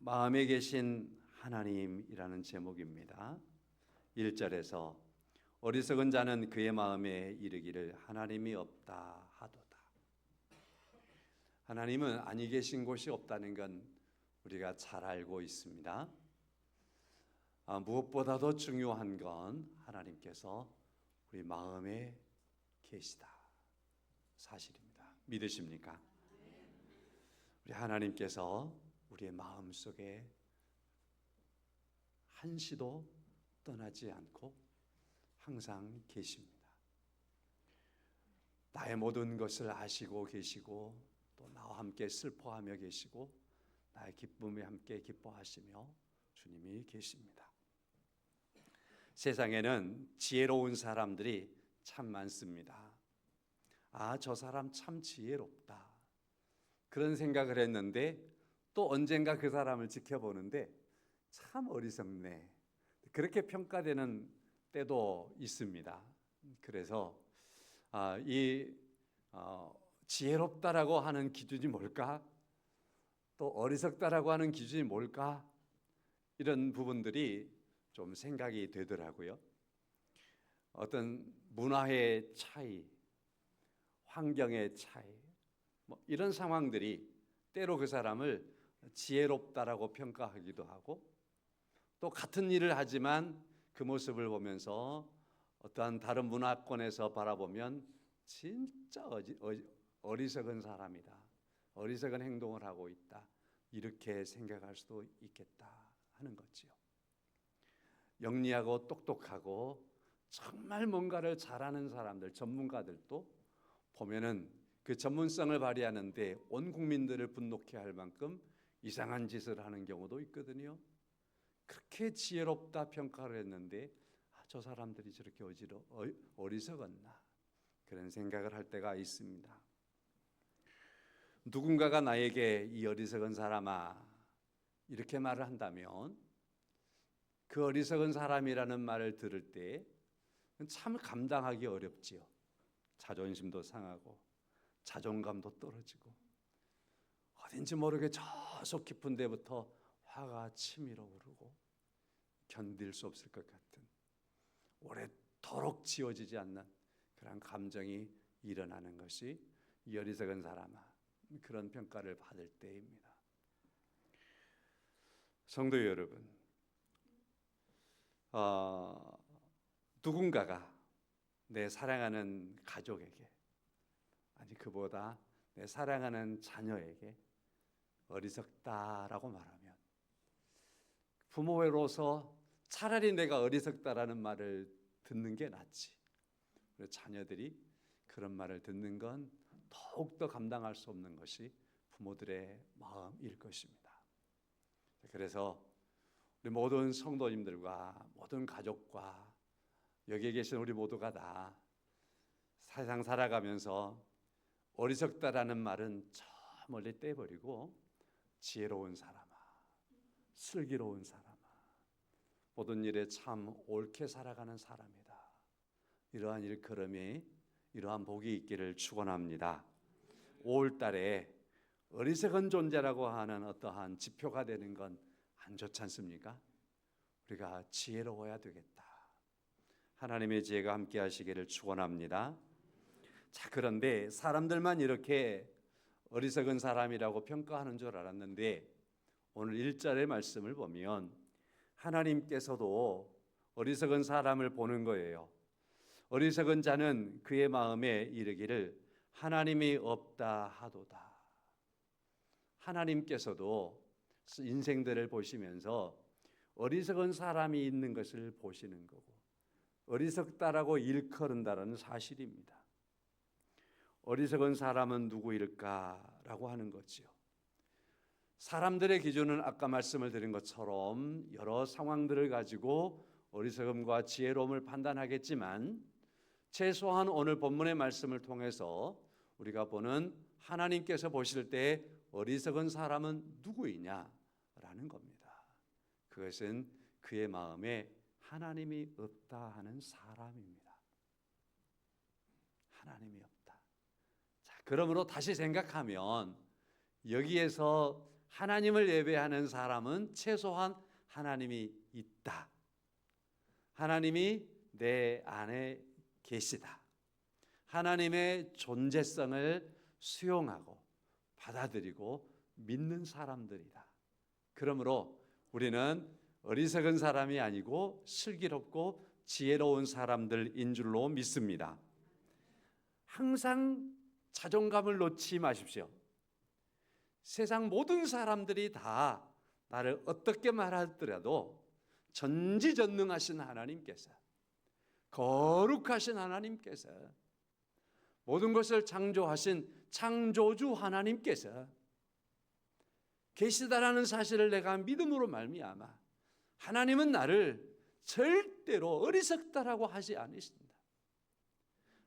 마음에 계신 하나님이라는 제목입니다. 1절에서 어리석은 자는 그의 마음에 이르기를 하나님이 없다 하도다. 하나님은 아니 계신 곳이 없다는 건 우리가 잘 알고 있습니다. 무엇보다도 중요한 건 하나님께서 우리 마음에 계시다 사실입니다. 믿으십니까? 우리 하나님께서 우리의 마음 속에 한시도 떠나지 않고 항상 계십니다. 나의 모든 것을 아시고 계시고 또 나와 함께 슬퍼하며 계시고 나의 기쁨에 함께 기뻐하시며 주님이 계십니다. 세상에는 지혜로운 사람들이 참 많습니다. 저 사람 참 지혜롭다. 그런 생각을 했는데 또 언젠가 그 사람을 지켜보는데 참 어리석네. 그렇게 평가되는 때도 있습니다. 그래서 지혜롭다라고 하는 기준이 뭘까? 또 어리석다라고 하는 기준이 뭘까? 이런 부분들이 좀 생각이 되더라고요. 어떤 문화의 차이, 환경의 차이, 이런 상황들이 때로 그 사람을 지혜롭다라고 평가하기도 하고 또 같은 일을 하지만 그 모습을 보면서 어떠한 다른 문화권에서 바라보면 진짜 어리석은 사람이다. 어리석은 행동을 하고 있다. 이렇게 생각할 수도 있겠다 하는 거지요. 영리하고 똑똑하고 정말 뭔가를 잘하는 사람들, 전문가들도 보면은 그 전문성을 발휘하는데 온 국민들을 분노케 할 만큼 이상한 짓을 하는 경우도 있거든요. 그렇게 지혜롭다 평가를 했는데 저 사람들이 저렇게 어리석었나 그런 생각을 할 때가 있습니다. 누군가가 나에게 이 어리석은 사람아 이렇게 말을 한다면 그 어리석은 사람이라는 말을 들을 때 참 감당하기 어렵지요. 자존심도 상하고 자존감도 떨어지고 어딘지 모르게 저속 깊은 데부터 화가 치밀어 오르고 견딜 수 없을 것 같은 오래도록 지워지지 않는 그런 감정이 일어나는 것이 이 어리석은 사람아 그런 평가를 받을 때입니다. 성도 여러분, 누군가가 내 사랑하는 가족에게 아니 그보다 내 사랑하는 자녀에게 어리석다라고 말하면 부모로서 차라리 내가 어리석다라는 말을 듣는 게 낫지. 자녀들이 그런 말을 듣는 건 더욱더 감당할 수 없는 것이 부모들의 마음일 것입니다. 그래서 우리 모든 성도님들과 모든 가족과 여기에 계신 우리 모두가 다 세상 살아가면서 어리석다라는 말은 저 멀리 떼버리고 지혜로운 사람아, 슬기로운 사람아, 모든 일에 참 옳게 살아가는 사람이다. 이러한 일컬음이 이러한 복이 있기를 축원합니다. 5월달에 어리석은 존재라고 하는 어떠한 지표가 되는 건 안 좋지 않습니까? 우리가 지혜로워야 되겠다. 하나님의 지혜가 함께 하시기를 축원합니다. 자, 그런데 사람들만 이렇게 어리석은 사람이라고 평가하는 줄 알았는데 오늘 1절의 말씀을 보면 하나님께서도 어리석은 사람을 보는 거예요. 어리석은 자는 그의 마음에 이르기를 하나님이 없다 하도다. 하나님께서도 인생들을 보시면서 어리석은 사람이 있는 것을 보시는 거고 어리석다라고 일컬은다라는 사실입니다. 어리석은 사람은 누구일까라고 하는 거지요. 사람들의 기준은 아까 말씀을 드린 것처럼 여러 상황들을 가지고 어리석음과 지혜로움을 판단하겠지만 최소한 오늘 본문의 말씀을 통해서 우리가 보는 하나님께서 보실 때 어리석은 사람은 누구이냐라는 겁니다. 그것은 그의 마음에 하나님이 없다 하는 사람입니다. 하나님이 없다. 자, 그러므로 다시 생각하면 여기에서 하나님을 예배하는 사람은 최소한 하나님이 있다. 하나님이 내 안에 계시다. 하나님의 존재성을 수용하고 받아들이고 믿는 사람들이다. 그러므로 우리는 어리석은 사람이 아니고 슬기롭고 지혜로운 사람들인 줄로 믿습니다. 항상 자존감을 놓지 마십시오. 세상 모든 사람들이 다 나를 어떻게 말하더라도 전지전능하신 하나님께서, 거룩하신 하나님께서, 모든 것을 창조하신 창조주 하나님께서 계시다라는 사실을 내가 믿음으로 말미암아 하나님은 나를 절대로 어리석다라고 하지 않으신다.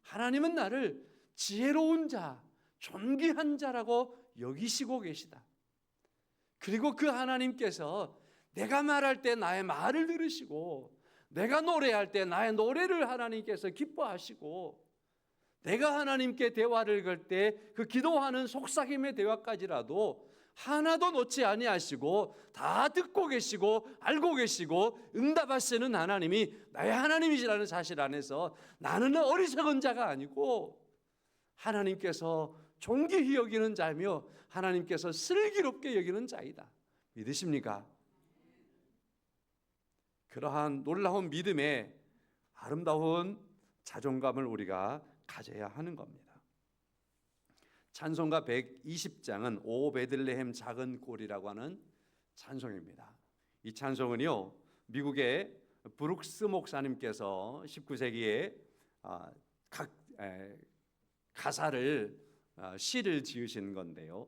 하나님은 나를 지혜로운 자, 존귀한 자라고 여기시고 계시다. 그리고 그 하나님께서 내가 말할 때 나의 말을 들으시고, 내가 노래할 때 나의 노래를 하나님께서 기뻐하시고, 내가 하나님께 대화를 걸 때 그 기도하는 속삭임의 대화까지라도 하나도 놓지 아니하시고 다 듣고 계시고 알고 계시고 응답하시는 하나님이 나의 하나님이시라는 사실 안에서 나는 어리석은 자가 아니고 하나님께서 존귀히 여기는 자며 하나님께서 슬기롭게 여기는 자이다. 믿으십니까? 그러한 놀라운 믿음의 아름다운 자존감을 우리가 가져야 하는 겁니다. 찬송가 120장은 오 베들레헴 작은 꼴이라고 하는 찬송입니다. 이 찬송은요, 미국의 브룩스 목사님께서 19세기에 시를 지으신 건데요.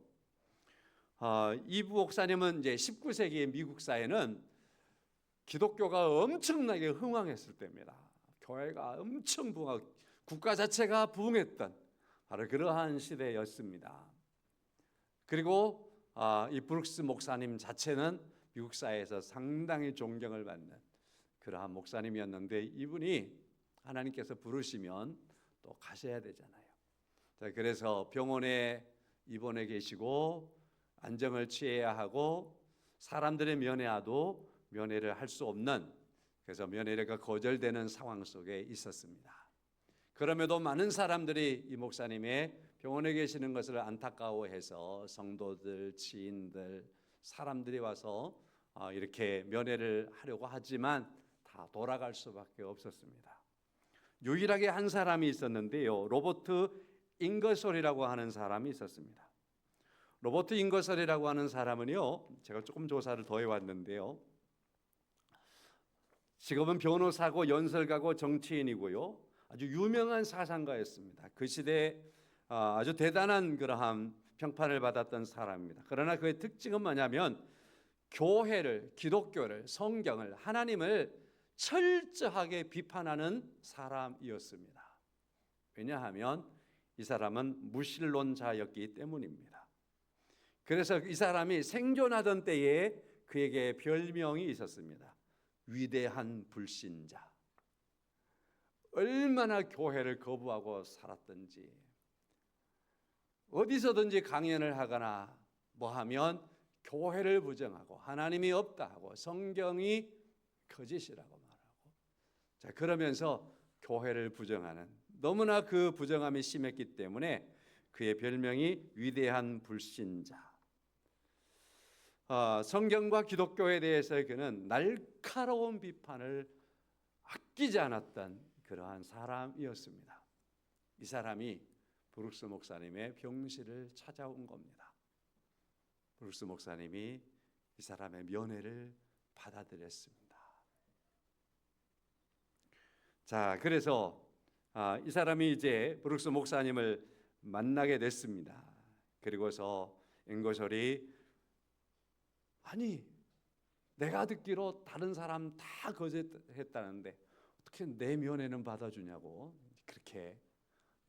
이 목사님은 이제 19세기의 미국 사회는 기독교가 엄청나게 흥왕했을 때입니다. 교회가 엄청 부흥하고 국가 자체가 부흥했던 바로 그러한 시대였습니다. 그리고 이 브룩스 목사님 자체는 미국 사회에서 상당히 존경을 받는 그러한 목사님이었는데 이분이 하나님께서 부르시면 또 가셔야 되잖아요. 그래서 병원에 입원해 계시고 안정을 취해야 하고 사람들의 면회와도 면회를 할 수 없는, 그래서 면회가 거절되는 상황 속에 있었습니다. 그럼에도 많은 사람들이 이 목사님의 병원에 계시는 것을 안타까워해서 성도들, 지인들, 사람들이 와서 이렇게 면회를 하려고 하지만 다 돌아갈 수밖에 없었습니다. 유일하게 한 사람이 있었는데요, 로버트 잉거솔이라고 하는 사람이 있었습니다. 로버트 잉거솔이라고 하는 사람은요, 제가 조금 조사를 더 해왔는데요, 직업은 변호사고 연설가고 정치인이고요, 아주 유명한 사상가였습니다. 그 시대에 아주 대단한 그러한 평판을 받았던 사람입니다. 그러나 그의 특징은 뭐냐면 교회를, 기독교를, 성경을, 하나님을 철저하게 비판하는 사람이었습니다. 왜냐하면 이 사람은 무신론자였기 때문입니다. 그래서 이 사람이 생존하던 때에 그에게 별명이 있었습니다. 위대한 불신자. 얼마나 교회를 거부하고 살았던지, 어디서든지 강연을 하거나 뭐하면 교회를 부정하고 하나님이 없다 하고 성경이 거짓이라고 말하고, 자, 그러면서 교회를 부정하는, 너무나 그 부정함이 심했기 때문에 그의 별명이 위대한 불신자. 성경과 기독교에 대해서 그는 날카로운 비판을 아끼지 않았던 그러한 사람이었습니다. 이 사람이 브룩스 목사님의 병실을 찾아온 겁니다. 브룩스 목사님이 이 사람의 면회를 받아들였습니다. 자, 그래서 이 사람이 이제 브룩스 목사님을 만나게 됐습니다. 그리고서 앵거설이, 아니, 내가 듣기로 다른 사람 다 거짓했다는데 어떻게 내 면회는 받아주냐고 그렇게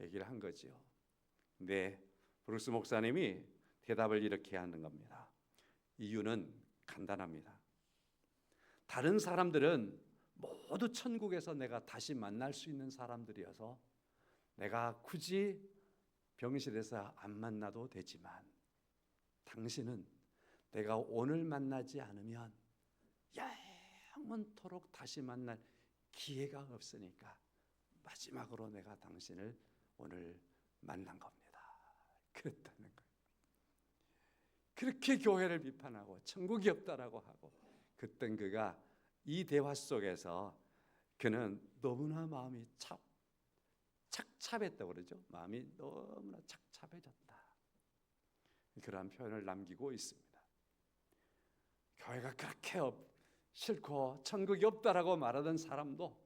얘기를 한 거죠. 근데 브룩스 목사님이 대답을 이렇게 하는 겁니다. 이유는 간단합니다. 다른 사람들은 모두 천국에서 내가 다시 만날 수 있는 사람들이어서 내가 굳이 병실에서 안 만나도 되지만 당신은 내가 오늘 만나지 않으면 영원토록 다시 만날 기회가 없으니까 마지막으로 내가 당신을 오늘 만난 겁니다. 그랬다는 거예요. 그렇게 교회를 비판하고 천국이 없다라고 하고, 그땐 그가 이 대화 속에서 그는 너무나 마음이 착잡했다고 그러죠. 마음이 너무나 착잡해졌다, 그러한 표현을 남기고 있습니다. 교회가 그렇게 싫고 천국이 없다라고 말하던 사람도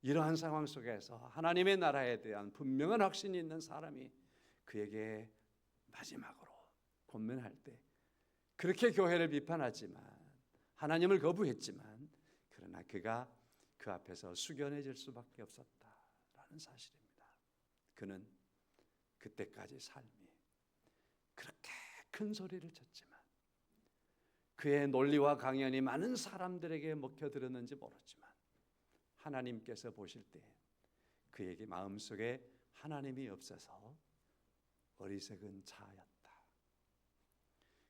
이러한 상황 속에서 하나님의 나라에 대한 분명한 확신이 있는 사람이 그에게 마지막으로 권면할 때, 그렇게 교회를 비판하지만 하나님을 거부했지만 그러나 그가 그 앞에서 숙연해질 수밖에 없었다라는 사실입니다. 그는 그때까지 삶이 그렇게 큰 소리를 쳤지만, 그의 논리와 강연이 많은 사람들에게 먹혀 들었는지 모르지만 하나님께서 보실 때 그에게 마음속에 하나님이 없어서 어리석은 자였다.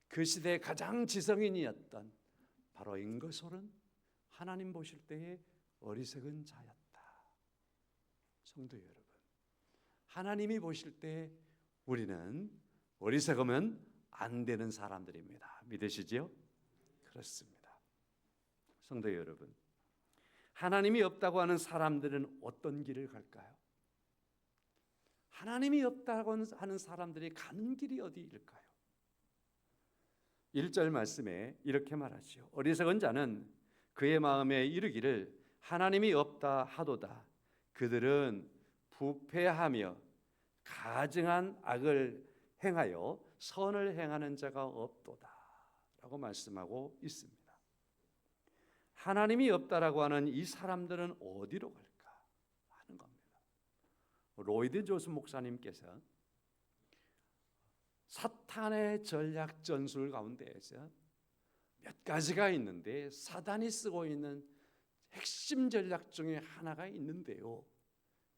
그 시대의 가장 지성인이었던 바로 인거솔은 하나님 보실 때에 어리석은 자였다. 성도 여러분, 하나님이 보실 때 우리는 어리석으면 안 되는 사람들입니다. 믿으시죠? 그렇습니다. 성도 여러분, 하나님이 없다고 하는 사람들은 어떤 길을 갈까요? 하나님이 없다고 하는 사람들이 가는 길이 어디일까요? 1절 말씀에 이렇게 말하죠. 어리석은 자는 그의 마음에 이르기를 하나님이 없다 하도다. 그들은 부패하며 가증한 악을 행하여 선을 행하는 자가 없도다 라고 말씀하고 있습니다. 하나님이 없다라고 하는 이 사람들은 어디로 갈까 하는 겁니다. 로이드 조스 목사님께서 사탄의 전략 전술 가운데에서 몇 가지가 있는데 사단이 쓰고 있는 핵심 전략 중에 하나가 있는데요,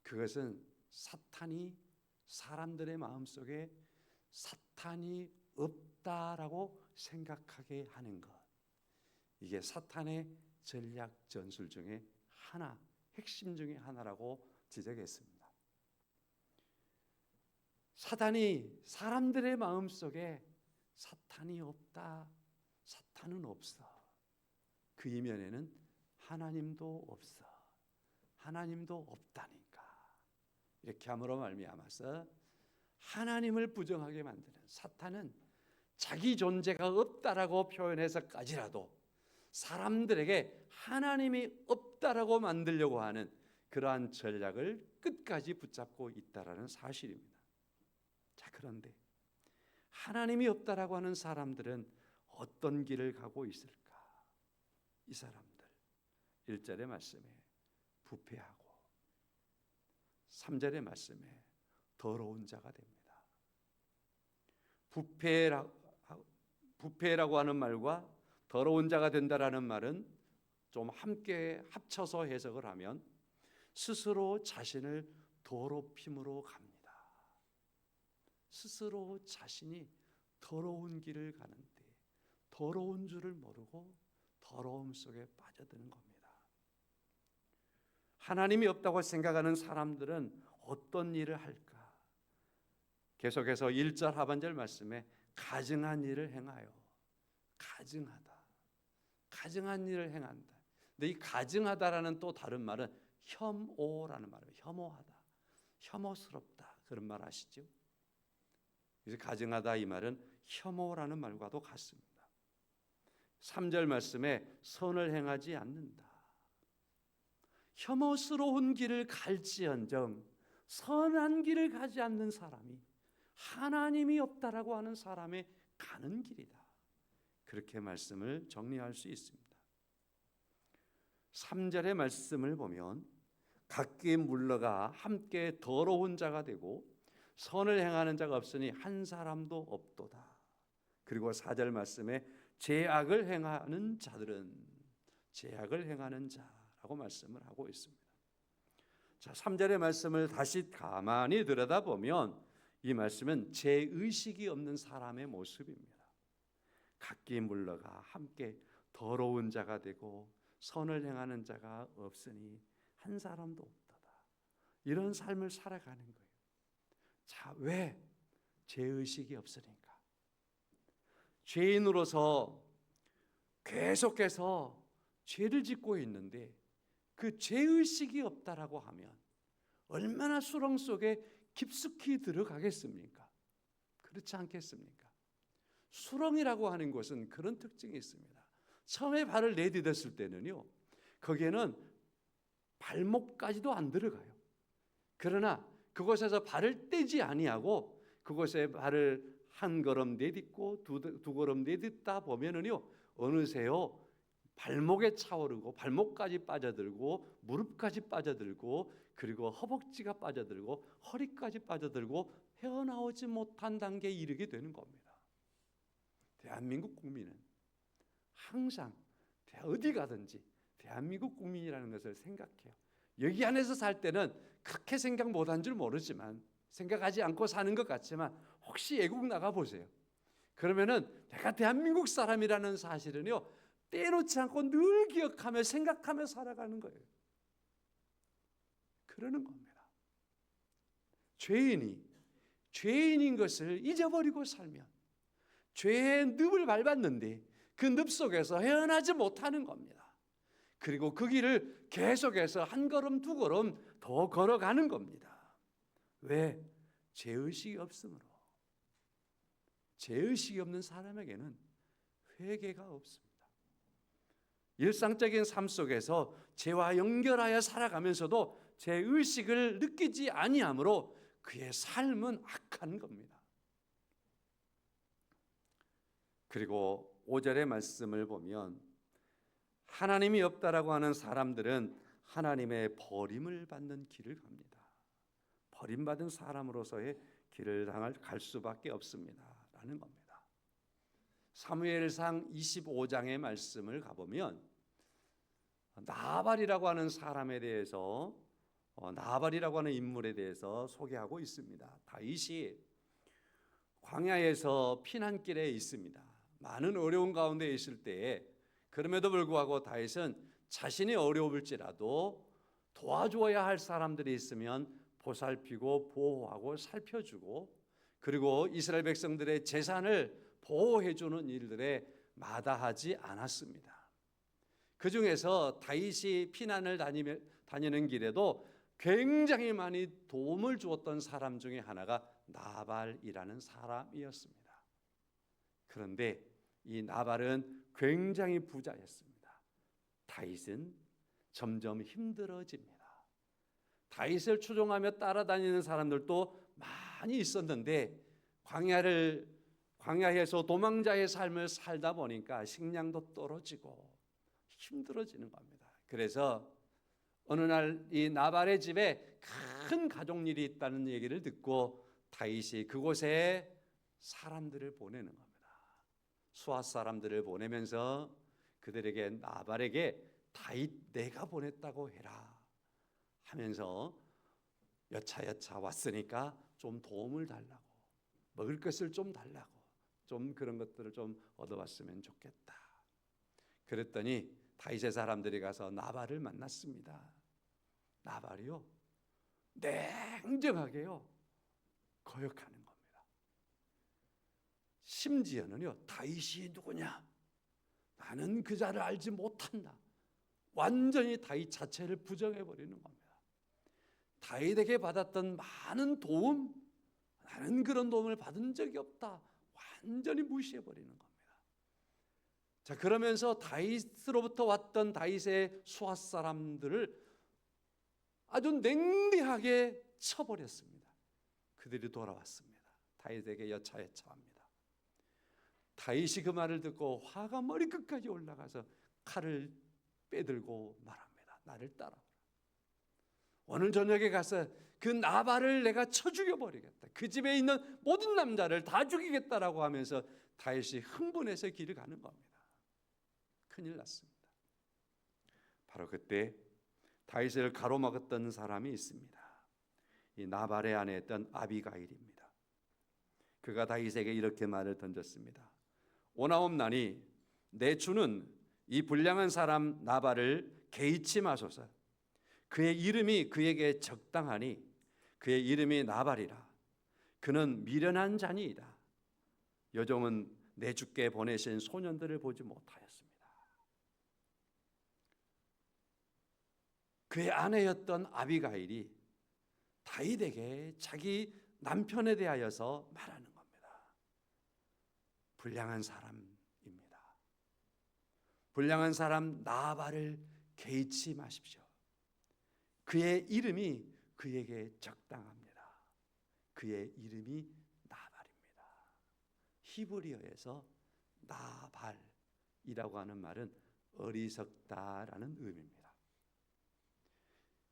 그것은 사탄이 사람들의 마음속에 사탄이 없다라고 생각하게 하는 것, 이게 사탄의 전략 전술 중에 하나, 핵심 중에 하나라고 지적했습니다. 사단이 사람들의 마음속에 사탄이 없다, 사탄은 없어, 그 이면에는 하나님도 없어, 하나님도 없다니까, 이렇게 함으로 말미암아서 하나님을 부정하게 만드는, 사탄은 자기 존재가 없다라고 표현해서까지라도 사람들에게 하나님이 없다라고 만들려고 하는 그러한 전략을 끝까지 붙잡고 있다라는 사실입니다. 자, 그런데 하나님이 없다라고 하는 사람들은 어떤 길을 가고 있을까? 이 사람들 1절의 말씀에 부패하고 3절의 말씀에 더러운 자가 됩니다. 부패라고 하는 말과 더러운 자가 된다라는 말은 좀 함께 합쳐서 해석을 하면 스스로 자신을 더럽힘으로 갑니다. 스스로 자신이 더러운 길을 가는데 더러운 줄을 모르고 더러움 속에 빠져드는 겁니다. 하나님이 없다고 생각하는 사람들은 어떤 일을 할까? 계속해서 1절 하반절 말씀에 가증한 일을 행하여, 가증한 일을 행한다. 근데 이 가증하다라는 또 다른 말은 혐오라는 말이에요. 혐오하다, 혐오스럽다, 그런 말 아시죠? 그래서 가증하다 이 말은 혐오라는 말과도 같습니다. 3절 말씀에 선을 행하지 않는다. 혐오스러운 길을 갈지언정 선한 길을 가지 않는 사람이 하나님이 없다라고 하는 사람의 가는 길이다. 그렇게 말씀을 정리할 수 있습니다. 3절의 말씀을 보면 각기 물러가 함께 더러운 자가 되고 선을 행하는 자가 없으니 한 사람도 없도다. 그리고 4절 말씀에 죄악을 행하는 자들은 죄악을 행하는 자라고 말씀을 하고 있습니다. 자, 3절의 말씀을 다시 가만히 들여다보면 이 말씀은 죄의식이 없는 사람의 모습입니다. 각기 물러가 함께 더러운 자가 되고 선을 행하는 자가 없으니 한 사람도 없도다. 이런 삶을 살아가는 거예요. 자, 왜? 죄의식이 없으니까. 죄인으로서 계속해서 죄를 짓고 있는데 그 죄의식이 없다라고 하면 얼마나 수렁 속에 깊숙이 들어가겠습니까? 그렇지 않겠습니까? 수렁이라고 하는 것은 그런 특징이 있습니다. 처음에 발을 내딛었을 때는요, 거기에는 발목까지도 안 들어가요. 그러나 그곳에서 발을 떼지 아니하고 그곳에 발을 한 걸음 내딛고 두 걸음 내딛다 보면은요, 어느새요 발목에 차오르고 발목까지 빠져들고 무릎까지 빠져들고 그리고 허벅지가 빠져들고 허리까지 빠져들고 헤어나오지 못한 단계에 이르게 되는 겁니다. 대한민국 국민은 항상 어디 가든지 대한민국 국민이라는 것을 생각해요. 여기 안에서 살 때는 그렇게 생각 못한 줄 모르지만, 생각하지 않고 사는 것 같지만 혹시 외국 나가 보세요. 그러면은 내가 대한민국 사람이라는 사실은요 떼놓지 않고 늘 기억하며 생각하며 살아가는 거예요. 그러는 겁니다. 죄인인 것을 잊어버리고 살면 죄의 늪을 밟았는데 그 늪 속에서 헤어나지 못하는 겁니다. 그리고 그 길을 계속해서 한 걸음 두 걸음 더 걸어가는 겁니다. 왜? 죄의식이 없으므로. 죄의식이 없는 사람에게는 회개가 없습니다. 일상적인 삶 속에서 죄와 연결하여 살아가면서도 죄의식을 느끼지 아니하므로 그의 삶은 악한 겁니다. 그리고 5절의 말씀을 보면 하나님이 없다라고 하는 사람들은 하나님의 버림을 받는 길을 갑니다. 버림받은 사람으로서의 길을 갈 수밖에 없습니다 라는 겁니다. 사무엘상 25장의 말씀을 가보면 나발이라고 하는 사람에 대해서 나발이라고 하는 인물에 대해서 소개하고 있습니다. 다윗이 광야에서 피난길에 있습니다. 많은 어려운 가운데 있을 때에 그럼에도 불구하고 다윗은 자신이 어려울지라도 도와줘야 할 사람들이 있으면 보살피고 보호하고 살펴주고 그리고 이스라엘 백성들의 재산을 보호해주는 일들에 마다하지 않았습니다. 그 중에서 다윗이 피난을 다니는 길에도 굉장히 많이 도움을 주었던 사람 중에 하나가 나발이라는 사람이었습니다. 그런데 이 나발은 굉장히 부자였습니다. 다윗은 점점 힘들어집니다. 다윗을 추종하며 따라다니는 사람들도 많이 있었는데 광야에서 도망자의 삶을 살다 보니까 식량도 떨어지고 힘들어지는 겁니다. 그래서 어느 날 이 나발의 집에 큰 가족일이 있다는 얘기를 듣고 다윗이 그곳에 사람들을 보내는 겁니다. 수하 사람들을 보내면서 그들에게 나발에게 다윗 내가 보냈다고 해라 하면서 여차여차 왔으니까 좀 도움을 달라고, 먹을 것을 좀 달라고, 좀 그런 것들을 좀 얻어왔으면 좋겠다. 그랬더니 다윗의 사람들이 가서 나발을 만났습니다. 나발이요 냉정하게요 거역하는 겁니다. 심지어는요 다윗이 누구냐, 나는 그 자를 알지 못한다. 완전히 다윗 자체를 부정해 버리는 겁니다. 다윗에게 받았던 많은 도움, 나는 그런 도움을 받은 적이 없다. 완전히 무시해 버리는 겁니다. 자, 그러면서 다윗으로부터 왔던 다윗의 수하 사람들을 아주 냉리하게 쳐버렸습니다. 그들이 돌아왔습니다. 다윗에게 여차여차합니다. 다윗이 그 말을 듣고 화가 머리끝까지 올라가서 칼을 빼들고 말합니다. 나를 따라오라. 오늘 저녁에 가서 그 나발을 내가 쳐 죽여버리겠다. 그 집에 있는 모든 남자를 다 죽이겠다라고 하면서 다윗이 흥분해서 길을 가는 겁니다. 큰일 났습니다. 바로 그때 다윗을 가로막았던 사람이 있습니다. 이 나발의 아내였던 아비가일입니다. 그가 다윗에게 이렇게 말을 던졌습니다. 오나옵나니 내 주는 이 불량한 사람 나발을 개의치 마소서. 그의 이름이 그에게 적당하니 그의 이름이 나발이라. 그는 미련한 자니이다. 여종은 내 주께 보내신 소년들을 보지 못하였습니다. 그의 아내였던 아비가일이 다윗에게 자기 남편에 대하여서 말하는 겁니다. 불량한 사람입니다. 불량한 사람 나발을 개의치 마십시오. 그의 이름이 그에게 적당합니다. 그의 이름이 나발입니다. 히브리어에서 나발이라고 하는 말은 어리석다라는 의미입니다.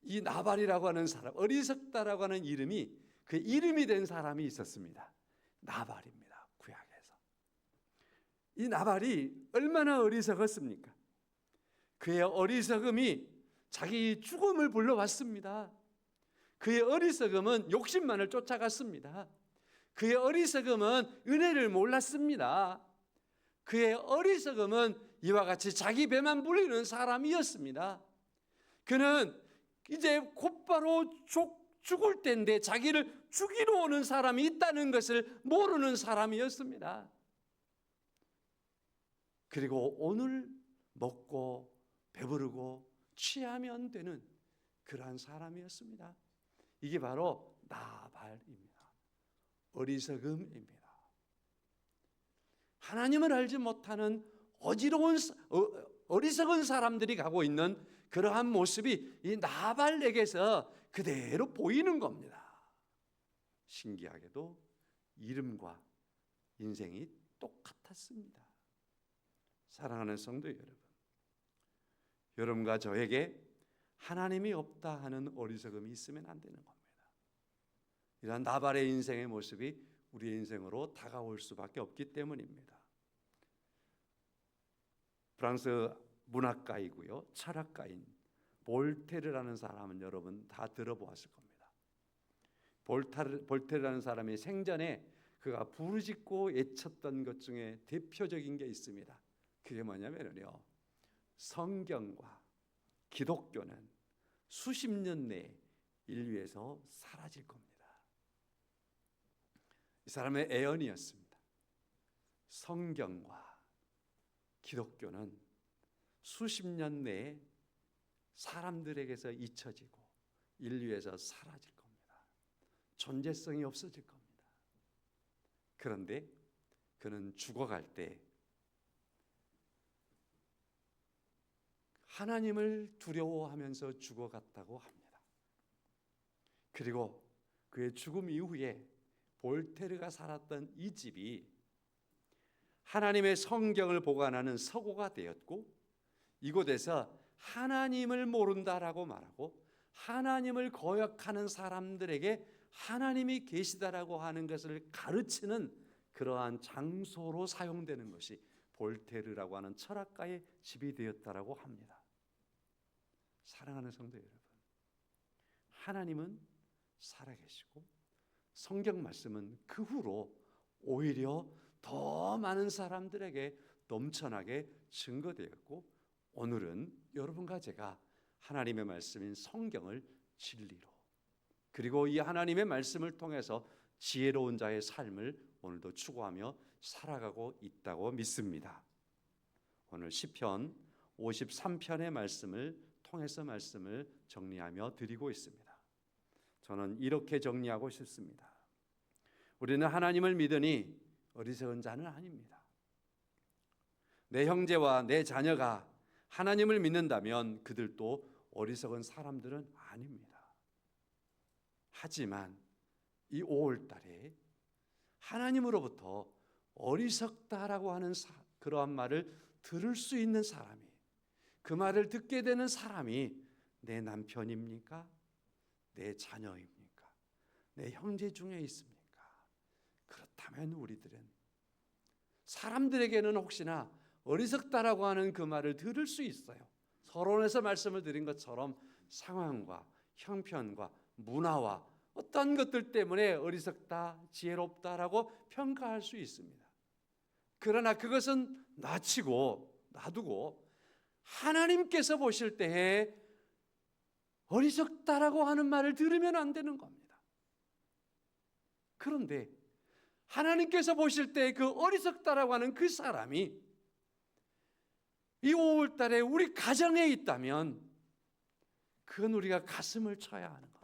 이 나발이라고 하는 사람, 어리석다라고 하는 이름이 그 이름이 된 사람이 있었습니다. 나발입니다. 구약에서. 이 나발이 얼마나 어리석었습니까? 그의 어리석음이 자기 죽음을 불러왔습니다. 그의 어리석음은 욕심만을 쫓아갔습니다. 그의 어리석음은 은혜를 몰랐습니다. 그의 어리석음은 이와 같이 자기 배만 불리는 사람이었습니다. 그는 이제 곧바로 죽을 때인데 자기를 죽이러 오는 사람이 있다는 것을 모르는 사람이었습니다. 그리고 오늘 먹고 배부르고 취하면 되는 그러한 사람이었습니다. 이게 바로 나발입니다. 어리석음입니다. 하나님을 알지 못하는 어리석은 사람들이 가고 있는 그러한 모습이 이 나발에게서 그대로 보이는 겁니다. 신기하게도 이름과 인생이 똑같았습니다. 사랑하는 성도 여러분, 여러분과 저에게 하나님이 없다 하는 어리석음이 있으면 안 되는 겁니다. 이러한 나발의 인생의 모습이 우리의 인생으로 다가올 수밖에 없기 때문입니다. 프랑스 문학가이고요, 철학가인 볼테르라는 사람은 여러분 다 들어보았을 겁니다. 볼테르라는 사람이 생전에 그가 부르짖고 외쳤던 것 중에 대표적인 게 있습니다. 그게 뭐냐면요, 성경과 기독교는 수십 년 내에 인류에서 사라질 겁니다. 이 사람의 애언이었습니다. 성경과 기독교는 수십 년 내에 사람들에게서 잊혀지고 인류에서 사라질 겁니다. 존재성이 없어질 겁니다. 그런데 그는 죽어갈 때 하나님을 두려워하면서 죽어갔다고 합니다. 그리고 그의 죽음 이후에 볼테르가 살았던 이 집이 하나님의 성경을 보관하는 서고가 되었고, 이곳에서 하나님을 모른다라고 말하고 하나님을 거역하는 사람들에게 하나님이 계시다라고 하는 것을 가르치는 그러한 장소로 사용되는 것이 볼테르라고 하는 철학가의 집이 되었다라고 합니다. 사랑하는 성도 여러분, 하나님은 살아계시고 성경 말씀은 그 후로 오히려 더 많은 사람들에게 넘쳐나게 증거되었고, 오늘은 여러분과 제가 하나님의 말씀인 성경을 진리로, 그리고 이 하나님의 말씀을 통해서 지혜로운 자의 삶을 오늘도 추구하며 살아가고 있다고 믿습니다. 오늘 시편 53편의 말씀을 통해서 말씀을 정리하며 드리고 있습니다. 저는 이렇게 정리하고 싶습니다. 우리는 하나님을 믿으니 어리석은 자는 아닙니다. 내 형제와 내 자녀가 하나님을 믿는다면 그들도 어리석은 사람들은 아닙니다. 하지만 이 5월 달에 하나님으로부터 어리석다라고 하는 그러한 말을 들을 수 있는 사람이, 그 말을 듣게 되는 사람이 내 남편입니까? 내 자녀입니까? 내 형제 중에 있습니까? 그렇다면 우리들은 사람들에게는 혹시나 어리석다라고 하는 그 말을 들을 수 있어요. 서론에서 말씀을 드린 것처럼 상황과 형편과 문화와 어떤 것들 때문에 어리석다, 지혜롭다라고 평가할 수 있습니다. 그러나 그것은 놔두고 하나님께서 보실 때에 어리석다라고 하는 말을 들으면 안 되는 겁니다. 그런데 하나님께서 보실 때 그 어리석다라고 하는 그 사람이 이 5월달에 우리 가정에 있다면 그건 우리가 가슴을 쳐야 하는 겁니다.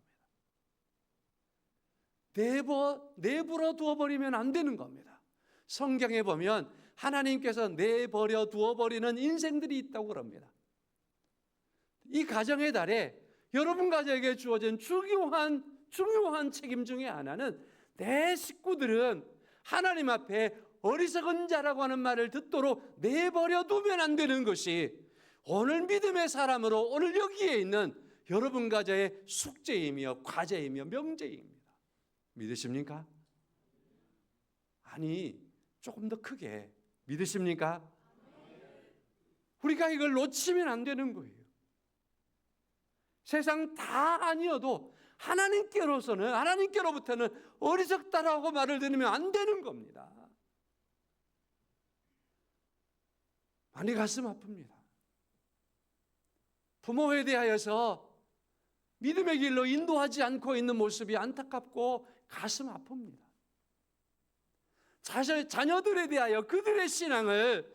내버려 두어버리면 안 되는 겁니다. 성경에 보면 하나님께서 내버려 두어버리는 인생들이 있다고 그럽니다. 이 가정의 달에 여러분 가정에게 주어진 중요한 책임 중에 하나는 내 식구들은 하나님 앞에 어리석은 자라고 하는 말을 듣도록 내버려 두면 안 되는 것이 오늘 믿음의 사람으로 오늘 여기에 있는 여러분 가정의 숙제이며 과제이며 명제입니다. 믿으십니까? 아니, 조금 더 크게 믿으십니까? 우리가 이걸 놓치면 안 되는 거예요. 세상 다 아니어도 하나님께로부터는 어리석다라고 말을 들으면 안 되는 겁니다. 많이 가슴 아픕니다. 부모에 대하여서 믿음의 길로 인도하지 않고 있는 모습이 안타깝고 가슴 아픕니다. 자녀들에 대하여 그들의 신앙을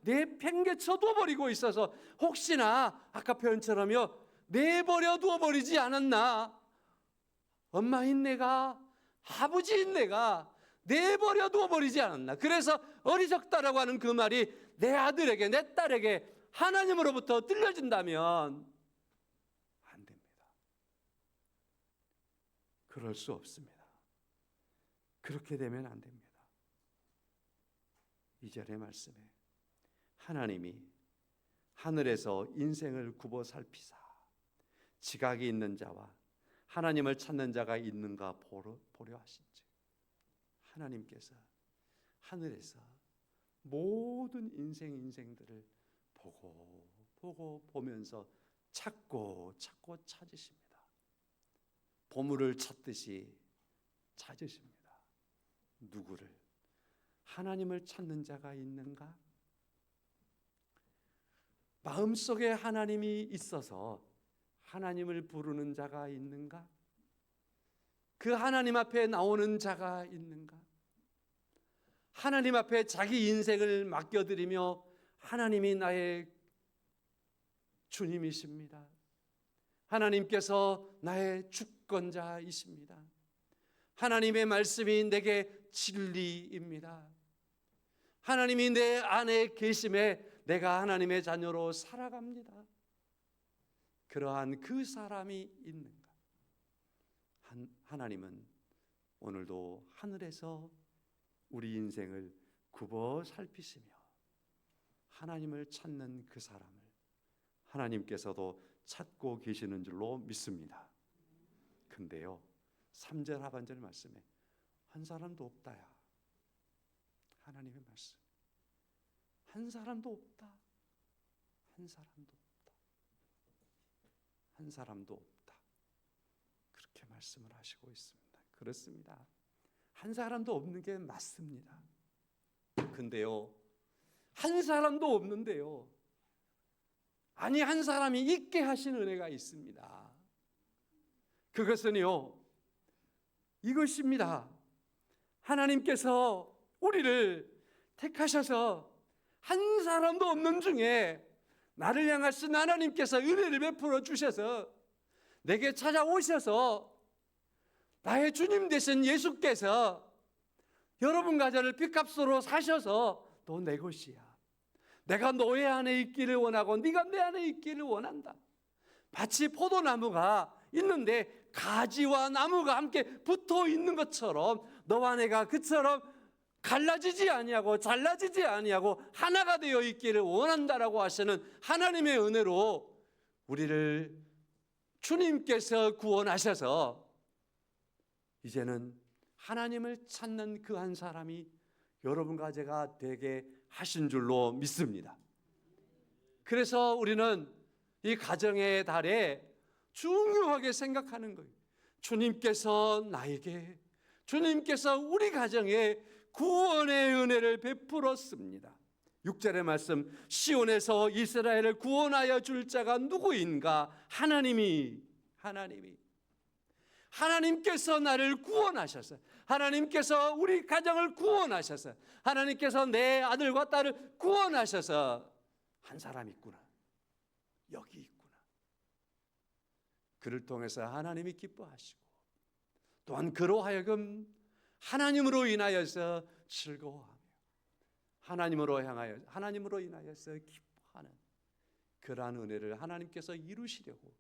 내팽개쳐 둬버리고 있어서 혹시나 아까 표현처럼요, 내버려 두어버리지 않았나, 엄마인 내가, 아버지인 내가 내버려 두어버리지 않았나. 그래서 어리석다라고 하는 그 말이 내 아들에게, 내 딸에게 하나님으로부터 들려진다면 안 됩니다. 그럴 수 없습니다. 그렇게 되면 안 됩니다. 2절의 말씀에 하나님이 하늘에서 인생을 굽어 살피사 지각이 있는 자와 하나님을 찾는 자가 있는가 보려 하신즉, 하나님께서 하늘에서 모든 인생들을 보면서 찾고 찾으십니다. 보물을 찾듯이 찾으십니다. 누구를? 하나님을 찾는 자가 있는가? 마음속에 하나님이 있어서 하나님을 부르는 자가 있는가? 그 하나님 앞에 나오는 자가 있는가? 하나님 앞에 자기 인생을 맡겨드리며 하나님이 나의 주님이십니다. 하나님께서 나의 주권자이십니다. 하나님의 말씀이 내게 진리입니다. 하나님이 내 안에 계심에 내가 하나님의 자녀로 살아갑니다. 그러한 그 사람이 있는가? 하나님은 오늘도 하늘에서 우리 인생을 굽어 살피시며 하나님을 찾는 그 사람을 하나님께서도 찾고 계시는 줄로 믿습니다. 근데요, 3절 하반절 말씀에 한 사람도 없다야. 하나님의 말씀. 한 사람도 없다. 한 사람도 없다. 한 사람도 없다. 그렇게 말씀을 하시고 있습니다. 그렇습니다. 한 사람도 없는 게 맞습니다. 근데요, 한 사람도 없는데요, 아니, 한 사람이 있게 하신 은혜가 있습니다. 그것은요, 이것입니다. 하나님께서 우리를 택하셔서 한 사람도 없는 중에 나를 향하신 하나님께서 은혜를 베풀어 주셔서 내게 찾아오셔서 나의 주님 되신 예수께서 여러분 가정을 핏값으로 사셔서 너 내 것이야. 내가 너의 안에 있기를 원하고 네가 내 안에 있기를 원한다. 마치 포도나무가 있는데 가지와 나무가 함께 붙어 있는 것처럼 너와 내가 그처럼 갈라지지 아니하고 잘라지지 아니하고 하나가 되어 있기를 원한다라고 하시는 하나님의 은혜로 우리를 주님께서 구원하셔서 이제는 하나님을 찾는 그 한 사람이 여러분과 제가 되게 하신 줄로 믿습니다. 그래서 우리는 이 가정의 달에 중요하게 생각하는 거예요. 주님께서 나에게, 주님께서 우리 가정에 구원의 은혜를 베풀었습니다. 6절의 말씀, 시온에서 이스라엘을 구원하여 줄 자가 누구인가? 하나님께서 나를 구원하셔서, 하나님께서 우리 가정을 구원하셔서, 하나님께서 내 아들과 딸을 구원하셔서 한 사람 있구나, 여기 있구나. 그를 통해서 하나님이 기뻐하시고, 또한 그로 하여금 하나님으로 인하여서 즐거워하며 하나님으로 인하여서 기뻐하는 그러한 은혜를 하나님께서 이루시려고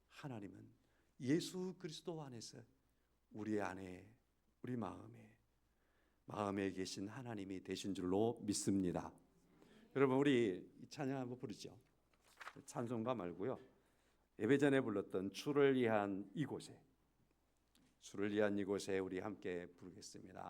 하나님은 예수 그리스도 안에서 우리 안에, 우리 마음에 계신 하나님이 되신 줄로 믿습니다. 여러분, 우리 찬양 한번 부르죠. 찬송가 말고요, 예배전에 불렀던 주를 위한 이곳에 우리 함께 부르겠습니다.